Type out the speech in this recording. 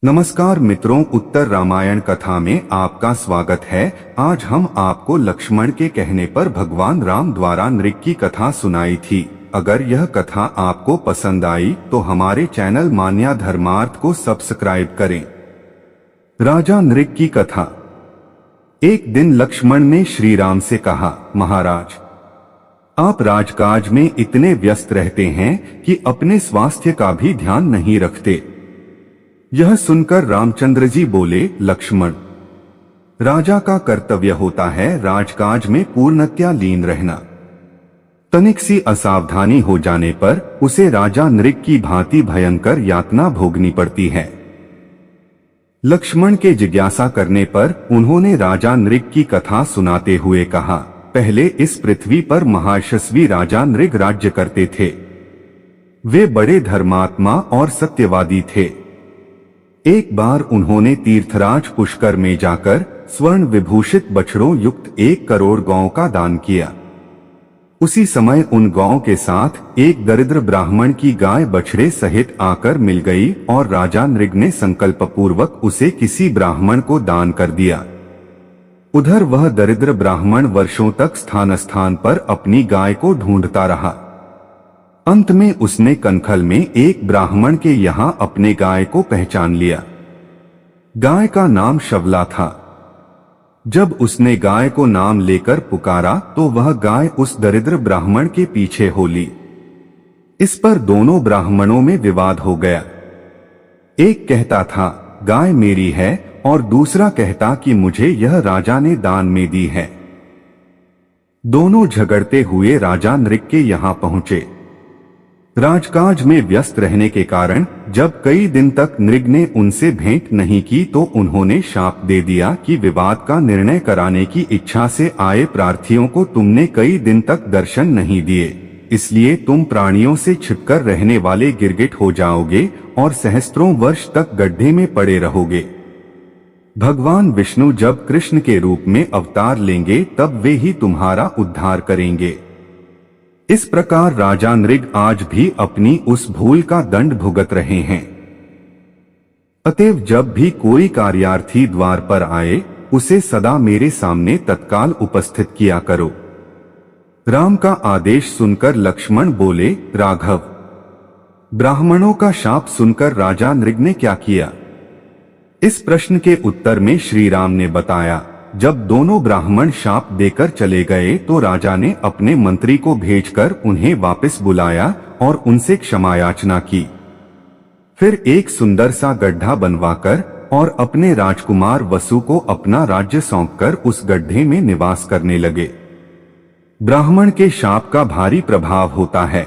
नमस्कार मित्रों, उत्तर रामायण कथा में आपका स्वागत है। आज हम आपको लक्ष्मण के कहने पर भगवान राम द्वारा नृग की कथा सुनाई थी। अगर यह कथा आपको पसंद आई तो हमारे चैनल मान्या धर्मार्थ को सब्सक्राइब करें। राजा नृग की कथा। एक दिन लक्ष्मण ने श्री राम से कहा, महाराज, आप राजकाज में इतने व्यस्त रहते हैं कि अपने स्वास्थ्य का भी ध्यान नहीं रखते। यह सुनकर रामचंद्र जी बोले, लक्ष्मण, राजा का कर्तव्य होता है राजकाज में पूर्णतया लीन रहना। तनिक सी असावधानी हो जाने पर उसे राजा नृग की भांति भयंकर यातना भोगनी पड़ती है। लक्ष्मण के जिज्ञासा करने पर उन्होंने राजा नृग की कथा सुनाते हुए कहा, पहले इस पृथ्वी पर महायशस्वी राजा नृग राज्य करते थे। वे बड़े धर्मात्मा और सत्यवादी थे। एक बार उन्होंने तीर्थराज पुष्कर में जाकर स्वर्ण विभूषित बछड़ों युक्त 1 करोड़ गौं का दान किया। उसी समय उन गौं के साथ एक दरिद्र ब्राह्मण की गाय बछड़े सहित आकर मिल गई और राजा नृग ने संकल्प पूर्वक उसे किसी ब्राह्मण को दान कर दिया। उधर वह दरिद्र ब्राह्मण वर्षों तक स्थान स्थान पर अपनी गाय को ढूंढता रहा। अंत में उसने कनखल में एक ब्राह्मण के यहाँ अपने गाय को पहचान लिया। गाय का नाम शवला था। जब उसने गाय को नाम लेकर पुकारा तो वह गाय उस दरिद्र ब्राह्मण के पीछे हो ली। इस पर दोनों ब्राह्मणों में विवाद हो गया। एक कहता था गाय मेरी है और दूसरा कहता कि मुझे यह राजा ने दान में दी है। दोनों झगड़ते हुए राजा नृग के यहाँ पहुंचे। राजकाज में व्यस्त रहने के कारण जब कई दिन तक नृग ने उनसे भेंट नहीं की तो उन्होंने शाप दे दिया कि विवाद का निर्णय कराने की इच्छा से आए प्रार्थियों को तुमने कई दिन तक दर्शन नहीं दिए, इसलिए तुम प्राणियों से छिपकर रहने वाले गिरगिट हो जाओगे और सहस्त्रों वर्ष तक गड्ढे में पड़े रहोगे। भगवान विष्णु जब कृष्ण के रूप में अवतार लेंगे तब वे ही तुम्हारा उद्धार करेंगे। इस प्रकार राजा नृग आज भी अपनी उस भूल का दंड भुगत रहे हैं। अतएव जब भी कोई कार्यार्थी द्वार पर आए उसे सदा मेरे सामने तत्काल उपस्थित किया करो। राम का आदेश सुनकर लक्ष्मण बोले, राघव, ब्राह्मणों का शाप सुनकर राजा नृग ने क्या किया? इस प्रश्न के उत्तर में श्री राम ने बताया, जब दोनों ब्राह्मण शाप देकर चले गए तो राजा ने अपने मंत्री को भेजकर उन्हें वापस बुलाया और उनसे क्षमा याचना की। फिर एक सुंदर सा गड्ढा बनवाकर और अपने राजकुमार वसु को अपना राज्य सौंपकर उस गड्ढे में निवास करने लगे। ब्राह्मण के शाप का भारी प्रभाव होता है।